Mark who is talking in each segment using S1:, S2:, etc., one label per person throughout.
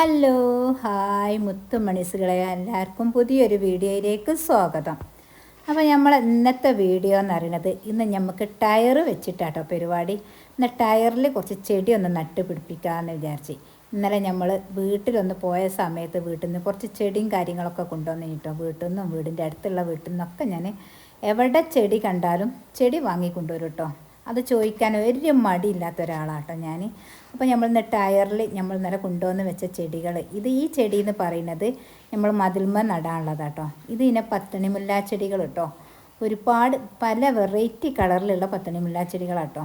S1: Hello hi മുത്തുമണിസുകളെ, എല്ലാവർക്കും പുതിയൊരു വീഡിയോയിലേക്ക് സ്വാഗതം. അപ്പോൾ നമ്മൾ ഇന്നത്തെ വീഡിയോ എന്ന് പറയുന്നത്, ഇന്ന് നമുക്ക് ടയർ വെച്ചിട്ടാട്ടോ പരിപാടി. ഇന്ന് ടയറിൽ കുറച്ച് ചെടി ഒന്ന് നട്ട് പിടിപ്പിക്കാമെന്ന് വിചാരിച്ച്. ഇന്നലെ നമ്മൾ വീട്ടിലൊന്ന് പോയ സമയത്ത് വീട്ടിൽ നിന്ന് കുറച്ച് ചെടിയും കാര്യങ്ങളൊക്കെ കൊണ്ടുവന്നു കേട്ടോ. വീട്ടിൽ നിന്നും വീടിൻ്റെ അടുത്തുള്ള വീട്ടിൽ നിന്നൊക്കെ ഞാൻ എവിടെ ചെടി കണ്ടാലും ചെടി വാങ്ങിക്കൊണ്ടുവരും കേട്ടോ. അത് ചോദിക്കാൻ ഒരു മടിയില്ലാത്ത ഒരാളാട്ടോ ഞാൻ. അപ്പോൾ നമ്മൾ ഇന്ന് ടയറിൽ നമ്മൾ ഇന്നലെ കൊണ്ടുവന്ന് വെച്ച ചെടികൾ, ഈ ചെടി എന്ന് പറയുന്നത് നമ്മൾ മതിൽമ നടാനുള്ളതാട്ടോ. ഇതിനെ പത്തണിമുല്ല ചെടികൾ കേട്ടോ. ഒരുപാട് പല വെറൈറ്റി കളറിലുള്ള പത്തണിമുല്ല ചെടികളാട്ടോ.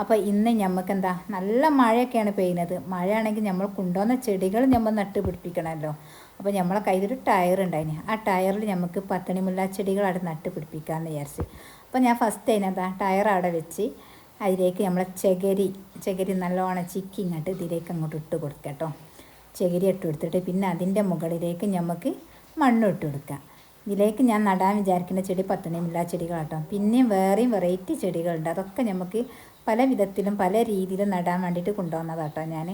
S1: അപ്പോൾ ഇന്ന് നമുക്ക് എന്താ, നല്ല മഴയൊക്കെയാണ് പെയ്യുന്നത്. മഴയാണെങ്കിൽ നമ്മൾ കൊണ്ടുവന്ന ചെടികൾ നമ്മൾ നട്ട് പിടിപ്പിക്കണമല്ലോ. അപ്പോൾ നമ്മളെ കയ്യിലൊരു ടയർ ഉണ്ടായിന്. ആ ടയറിൽ നമുക്ക് പത്തണിമുല്ല ചെടികൾ അവിടെ നട്ട് പിടിപ്പിക്കാമെന്ന് വിചാരിച്ച്. അപ്പോൾ ഞാൻ ഫസ്റ്റ് അതിനെന്താ ടയർ അവിടെ വെച്ച് അതിലേക്ക് നമ്മളെ ചകിരി നല്ലോണം ചിക്കി ഇങ്ങോട്ട് ഇതിലേക്ക് അങ്ങോട്ട് ഇട്ട് കൊടുക്കുക കേട്ടോ. ചകിരി ഇട്ട് കൊടുത്തിട്ട് പിന്നെ അതിൻ്റെ മുകളിലേക്ക് നമുക്ക് മണ്ണ് ഇട്ട് കൊടുക്കുക. ഇതിലേക്ക് ഞാൻ നടാൻ വിചാരിക്കുന്ന ചെടി പത്തണിമുല്ല ചെടികളാട്ടോ. പിന്നെയും വേറെയും വെറൈറ്റി ചെടികളുണ്ട്. അതൊക്കെ നമുക്ക് പല വിധത്തിലും പല രീതിയിലും നടാൻ വേണ്ടിയിട്ട് കൊണ്ടുവന്നതാട്ടോ ഞാൻ.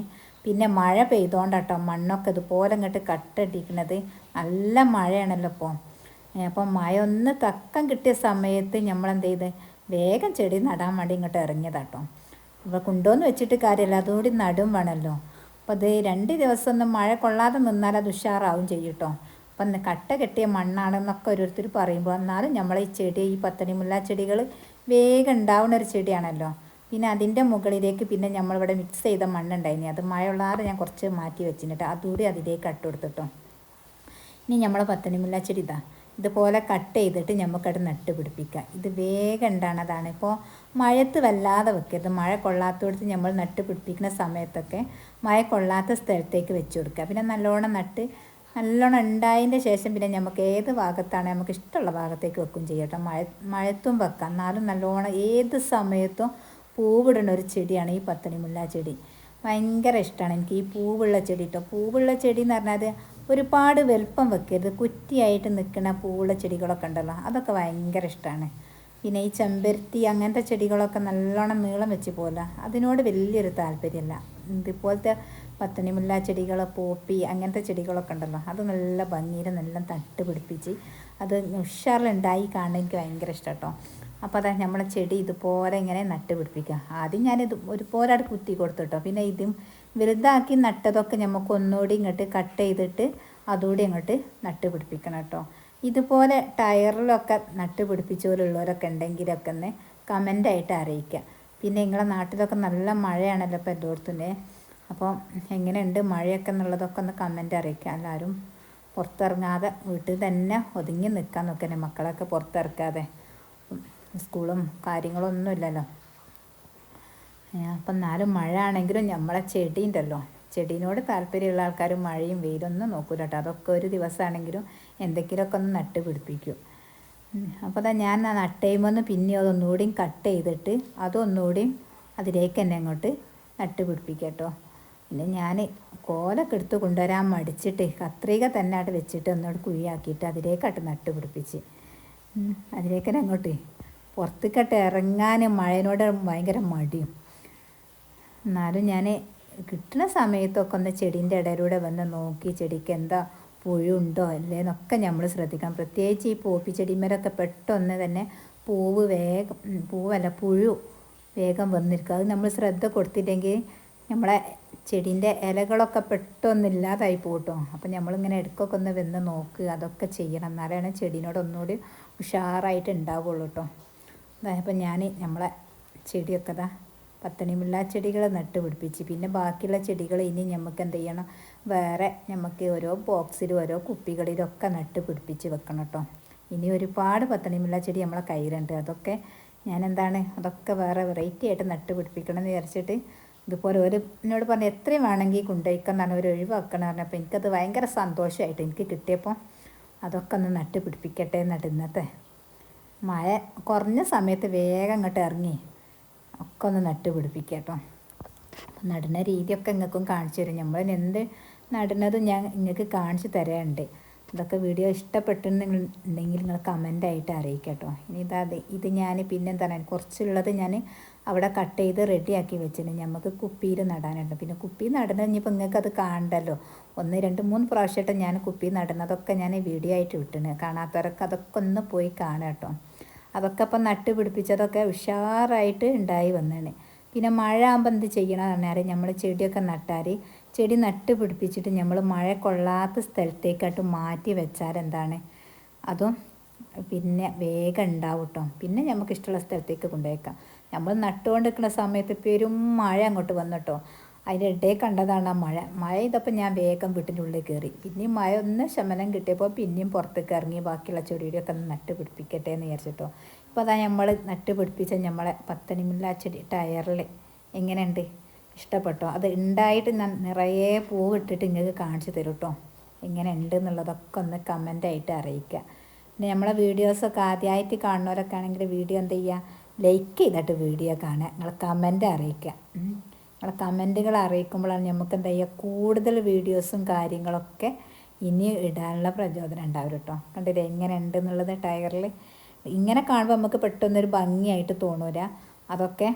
S1: പിന്നെ മഴ പെയ്തുകൊണ്ടാട്ടോ മണ്ണൊക്കെ ഇതുപോലെ ഇങ്ങോട്ട് കട്ടടിക്കുന്നത്. നല്ല മഴയാണല്ലോ ഇപ്പോൾ. അപ്പം മഴ ഒന്ന് തക്കം കിട്ടിയ സമയത്ത് നമ്മളെന്ത് ചെയ്ത് വേഗം ചെടി നടാൻ വേണ്ടി ഇങ്ങോട്ട് ഇറങ്ങിയതാട്ടോ. അപ്പോൾ കൊണ്ടുവന്ന് വെച്ചിട്ട് കാര്യമില്ല, അതുകൂടി നടും വേണമല്ലോ. അപ്പോൾ അത് 2 ദിവസം ഒന്നും മഴ കൊള്ളാതെ നിന്നാൽ അത് ഉഷാറാവും ചെയ്യും കേട്ടോ. അപ്പം കട്ട കെട്ടിയ മണ്ണാണെന്നൊക്കെ ഓരോരുത്തർ പറയുമ്പോൾ, എന്നാലും നമ്മളെ ഈ ചെടി, ഈ പത്തണിമുല്ല ചെടികൾ വേഗം ഉണ്ടാവുന്ന ഒരു ചെടിയാണല്ലോ. പിന്നെ അതിൻ്റെ മുകളിലേക്ക് പിന്നെ നമ്മളിവിടെ മിക്സ് ചെയ്ത മണ്ണുണ്ടായിനി, അത് മഴ കൊള്ളാതെ ഞാൻ കുറച്ച് മാറ്റി വെച്ചിട്ട് അതുകൂടി അതിലേക്ക് ഇട്ട് കൊടുത്തിട്ടോ. ഇനി നമ്മളെ പത്തണിമുല്ല ചെടി ഇതുപോലെ കട്ട് ചെയ്തിട്ട് നമുക്കത് നട്ട് പിടിപ്പിക്കാം. ഇത് വേഗം ഉണ്ടാകുന്നതാണ്. ഇപ്പോൾ മഴത്ത് വല്ലാതെ വെക്കരുത്. മഴ കൊള്ളാത്തടുത്ത് നമ്മൾ നട്ട് പിടിപ്പിക്കുന്ന സമയത്തൊക്കെ മഴ കൊള്ളാത്ത സ്ഥലത്തേക്ക് വെച്ച് കൊടുക്കുക. പിന്നെ നല്ലോണം ഉണ്ടായതിൻ്റെ ശേഷം പിന്നെ നമുക്ക് ഏത് ഭാഗത്താണ് നമുക്ക് ഇഷ്ടമുള്ള ഭാഗത്തേക്ക് വെക്കും ചെയ്യട്ടോ. മഴത്തും വെക്കാം, എന്നാലും നല്ലോണം ഏത് സമയത്തും പൂവിടുന്ന ഒരു ചെടിയാണ് ഈ പത്തണിമുല്ല ചെടി. ഭയങ്കര ഇഷ്ടമാണ് എനിക്ക് ഈ പൂവുള്ള ചെടി കേട്ടോ. പൂവുള്ള ചെടി എന്ന് പറഞ്ഞാൽ ഒരുപാട് വലുപ്പം വെക്കരുത്, കുറ്റിയായിട്ട് നിൽക്കുന്ന പൂവുള്ള ചെടികളൊക്കെ ഉണ്ടല്ലോ, അതൊക്കെ ഭയങ്കര ഇഷ്ടമാണ്. പിന്നെ ഈ ചെമ്പരത്തി അങ്ങനത്തെ ചെടികളൊക്കെ നല്ലോണം നീളം വെച്ച് പോലെ അതിനോട് വലിയൊരു താല്പര്യമില്ല. ഇതുപോലത്തെ പത്തണിമുല്ല ചെടികൾ, പോപ്പി അങ്ങനത്തെ ചെടികളൊക്കെ ഉണ്ടല്ലോ, അത് നല്ല ഭംഗിയിൽ നല്ല തട്ട് പിടിപ്പിച്ച് അത് ഉഷാറിലുണ്ടായി കാണാൻ എനിക്ക് ഭയങ്കര ഇഷ്ടം കേട്ടോ. അപ്പോൾ അതാ നമ്മളെ ചെടി ഇതുപോലെ ഇങ്ങനെ നട്ട് പിടിപ്പിക്കുക. ആദ്യം ഞാനിത് ഒരുപോലെ അവിടെ കുത്തി കൊടുത്തിട്ടോ. പിന്നെ ഇതും വലുതാക്കി നട്ടതൊക്കെ നമുക്ക് ഒന്നുകൂടി ഇങ്ങോട്ട് കട്ട് ചെയ്തിട്ട് അതുകൂടി അങ്ങോട്ട് നട്ട് പിടിപ്പിക്കണം കേട്ടോ. ഇതുപോലെ ടയറിലൊക്കെ നട്ട് പിടിപ്പിച്ചവരുള്ളവരൊക്കെ ഉണ്ടെങ്കിലൊക്കെ ഒന്ന് കമൻ്റായിട്ട് അറിയിക്കുക. പിന്നെ നിങ്ങളെ നാട്ടിലൊക്കെ നല്ല മഴയാണല്ലോ ഇപ്പോൾ എല്ലായിടത്തും. അപ്പോൾ എങ്ങനെയുണ്ട് മഴയൊക്കെ എന്നുള്ളതൊക്കെ ഒന്ന് കമൻ്റ് അറിയിക്കുക. എല്ലാവരും പുറത്തിറങ്ങാതെ വീട്ടിൽ തന്നെ ഒതുങ്ങി നിൽക്കാൻ നോക്കണേ, മക്കളൊക്കെ പുറത്തിറക്കാതെ. സ്കൂളും കാര്യങ്ങളൊന്നും ഇല്ലല്ലോ. അപ്പം എന്നാലും മഴ ആണെങ്കിലും നമ്മളെ ചെടി ഉണ്ടല്ലോ, ചെടീനോട് താല്പര്യമുള്ള ആൾക്കാർ മഴയും വെയിലൊന്നും നോക്കൂല കേട്ടോ. അതൊക്കെ ഒരു ദിവസമാണെങ്കിലും എന്തെങ്കിലുമൊക്കെ ഒന്ന് നട്ട് പിടിപ്പിക്കും. അപ്പോൾ ഞാൻ നട്ടയുമ്പോൾ പിന്നെ അതൊന്നുകൂടിയും കട്ട് ചെയ്തിട്ട് അതൊന്നുകൂടിയും അതിലേക്ക് തന്നെ അങ്ങോട്ട് നട്ട് പിടിപ്പിക്കുക കേട്ടോ. പിന്നെ ഞാൻ കോലൊക്കെ എടുത്ത് കൊണ്ടുവരാൻ മടിച്ചിട്ട് കത്രിക തന്നെ അവിടെ വെച്ചിട്ട് ഒന്നുകൂടി കുഴിയാക്കിയിട്ട് അതിലേക്കാട്ട് നട്ട് പിടിപ്പിച്ച് അതിലേക്ക് തന്നെ അങ്ങോട്ട് പുറത്തേക്കട്ട് ഇറങ്ങാൻ മഴയോട് ഭയങ്കര മടിയും. എന്നാലും ഞാൻ കിട്ടുന്ന സമയത്തൊക്കെ ഒന്ന് ചെടീൻ്റെ ഇടയിലൂടെ വന്ന് നോക്കി ചെടിക്ക് എന്താ പുഴുണ്ടോ അല്ലേന്നൊക്കെ നമ്മൾ ശ്രദ്ധിക്കണം. പ്രത്യേകിച്ച് ഈ പോപ്പി ചെടിമേലൊക്കെ പെട്ടെന്ന് തന്നെ പുഴു വേഗം വന്നിരിക്കും. അത് നമ്മൾ ശ്രദ്ധ കൊടുത്തില്ലെങ്കിൽ നമ്മളെ ചെടീൻ്റെ ഇലകളൊക്കെ പെട്ടെന്നില്ലാതായി പോകട്ടോ. അപ്പം നമ്മളിങ്ങനെ ഇടയ്ക്കൊക്കെ ഒന്ന് വന്ന് നോക്കുക, അതൊക്കെ ചെയ്യണം. എന്നാലാണ് ചെടീനോട് ഒന്നുകൂടി ഉഷാറായിട്ട് ഉണ്ടാവുള്ളൂ കേട്ടോ. അപ്പം ഞാൻ നമ്മളെ ചെടിയൊക്കെ പത്തണിമുല്ല ചെടികൾ നട്ട് പിടിപ്പിച്ച് പിന്നെ ബാക്കിയുള്ള ചെടികൾ ഇനി നമുക്ക് എന്ത് ചെയ്യണം, വേറെ നമുക്ക് ഓരോ ബോക്സിലും ഓരോ കുപ്പികളിലൊക്കെ നട്ട് പിടിപ്പിച്ച് വെക്കണം കേട്ടോ. ഇനി ഒരുപാട് പത്തണിമുല്ല ചെടി നമ്മളെ കയ്യിലുണ്ട്. അതൊക്കെ അതൊക്കെ വേറെ വെറൈറ്റി ആയിട്ട് നട്ട് പിടിപ്പിക്കണം എന്ന് വിചാരിച്ചിട്ട് ഇതുപോലെ എന്നോട് പറഞ്ഞ് എത്രയും വേണമെങ്കിൽ കൊണ്ടുപോയിക്കെന്നാണ് ഒരു ഒഴിവാക്കണം പറഞ്ഞപ്പോൾ എനിക്കത് ഭയങ്കര സന്തോഷമായിട്ട് എനിക്ക് കിട്ടിയപ്പോൾ അതൊക്കെ ഒന്ന് നട്ട് പിടിപ്പിക്കട്ടെ എന്നിട്ട് ഇന്നത്തെ മഴ കുറഞ്ഞ സമയത്ത് വേഗം അങ്ങോട്ട് ഇറങ്ങി ഒക്കെ ഒന്ന് നട്ട് പിടിപ്പിക്കുക കേട്ടോ. അപ്പം നടുന്ന രീതിയൊക്കെ നിങ്ങൾക്കും കാണിച്ചു തരും. നമ്മൾ എന്ത് നടുന്നതും ഞാൻ നിങ്ങൾക്ക് കാണിച്ചു തരാറുണ്ട്. ഇതൊക്കെ വീഡിയോ ഇഷ്ടപ്പെട്ടിട്ടുണ്ടെങ്കിൽ നിങ്ങൾ കമൻ്റായിട്ട് അറിയിക്കുക കേട്ടോ. ഇനി ഇത് ഞാൻ പിന്നെന്താണ് കുറച്ചുള്ളത് ഞാൻ അവിടെ കട്ട് ചെയ്ത് റെഡിയാക്കി വെച്ചിട്ടുണ്ട്. നമുക്ക് കുപ്പിയിൽ നടാനുണ്ട്. പിന്നെ കുപ്പിയിൽ നടുന്നത് ഇനിയിപ്പോൾ നിങ്ങൾക്കത് കാണണ്ടല്ലോ, 1 2 3 പ്രാവശ്യമായിട്ട് ഞാൻ കുപ്പി നടുന്നതൊക്കെ ഞാൻ വീഡിയോ ആയിട്ട് വിട്ടിന്. കാണാത്തവരൊക്കെ അതൊക്കെ ഒന്ന് പോയി കാണാം കേട്ടോ. അതൊക്കെ ഇപ്പം നട്ട് പിടിപ്പിച്ചതൊക്കെ ഉഷാറായിട്ട് ഉണ്ടായി വന്നതാണ്. പിന്നെ മഴ ആകുമ്പോൾ എന്ത് ചെയ്യണമെന്ന് പറഞ്ഞാൽ നമ്മൾ ചെടിയൊക്കെ നട്ടാൽ ചെടി നട്ട് പിടിപ്പിച്ചിട്ട് നമ്മൾ മഴ കൊള്ളാത്ത സ്ഥലത്തേക്കായിട്ട് മാറ്റി വെച്ചാൽ എന്താണ് അതും പിന്നെ വേഗം ഉണ്ടാവും കേട്ടോ. പിന്നെ നമുക്ക് ഇഷ്ടമുള്ള സ്ഥലത്തേക്ക് കൊണ്ടുപോയേക്കാം. നമ്മൾ നട്ടുകൊണ്ടിരിക്കുന്ന സമയത്ത് പെരും മഴ അങ്ങോട്ട് വന്നിട്ടോ. അതിൻ്റെ ഇടയിൽ കണ്ടതാണ് ആ മഴ ഇതപ്പോൾ ഞാൻ വേഗം വീട്ടിൻ്റെ ഉള്ളിൽ കയറി. പിന്നെയും മഴ ഒന്ന് ശമനം കിട്ടിയപ്പോൾ പിന്നെയും പുറത്തേക്ക് ഇറങ്ങി ബാക്കിയുള്ള ചെടിയൊക്കെ ഒന്ന് നട്ട് പിടിപ്പിക്കട്ടെ എന്ന് വിചാരിച്ചിട്ടോ. ഇപ്പോൾ അതാ നമ്മൾ നട്ട് പിടിപ്പിച്ച നമ്മളെ പത്തണിമുല്ല ചെടി ടയറിൽ എങ്ങനെയുണ്ട്, ഇഷ്ടപ്പെട്ടോ? അത് ഉണ്ടായിട്ട് നിറയെ പൂവ് ഇട്ടിട്ട് നിങ്ങൾക്ക് കാണിച്ചു തരും കേട്ടോ. എങ്ങനെ ഉണ്ട് എന്നുള്ളതൊക്കെ ഒന്ന് കമൻ്റായിട്ട് അറിയിക്കുക. പിന്നെ നമ്മളെ വീഡിയോസൊക്കെ ആദ്യമായിട്ട് കാണുന്നവരൊക്കെ ആണെങ്കിൽ വീഡിയോ എന്ത് ചെയ്യുക, ലൈക്ക് ചെയ്തിട്ട് വീഡിയോ കാണുക. നിങ്ങൾ കമൻ്റ് അറിയിക്കുക. നിങ്ങളെ കമൻറ്റുകൾ അറിയിക്കുമ്പോഴാണ് നമുക്ക് എന്താ ചെയ്യുക, കൂടുതൽ വീഡിയോസും കാര്യങ്ങളൊക്കെ ഇനി ഇടാനുള്ള പ്രചോദനം ഉണ്ടാവും കേട്ടോ. കണ്ടില്ലേ എങ്ങനെ ഉണ്ട് എന്നുള്ളത് ടയറിൽ. ഇങ്ങനെ കാണുമ്പോൾ നമുക്ക് പെട്ടെന്നൊരു ഭംഗിയായിട്ട് തോന്നൂല. അതൊക്കെ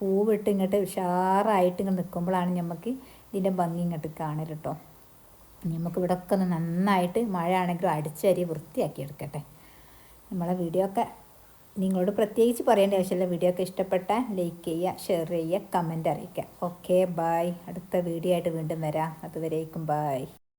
S1: പൂവിട്ട് ഇങ്ങോട്ട് ഉഷാറായിട്ട് ഇങ്ങോട്ട് നിൽക്കുമ്പോഴാണ് നമുക്ക് ഇതിൻ്റെ ഭംഗി ഇങ്ങോട്ട് കാണൽ കേട്ടോ. നമുക്ക് ഇവിടെ ഒക്കെ ഒന്ന് നന്നായിട്ട് മഴ ആണെങ്കിലും അടിച്ചരി വൃത്തിയാക്കി എടുക്കട്ടെ. നമ്മളെ വീഡിയോ ഒക്കെ നിങ്ങളോട് പ്രത്യേകിച്ച് പറയേണ്ട ആവശ്യമില്ല. വീഡിയോ ഒക്കെ ഇഷ്ടപ്പെട്ടാൽ ലൈക്ക് ചെയ്യുക, ഷെയർ ചെയ്യുക, കമൻ്റ് അറിയിക്കുക. Okay, bye. അടുത്ത വീഡിയോ ആയിട്ട് വീണ്ടും വരാം. അതുവരേക്കും ബായ്.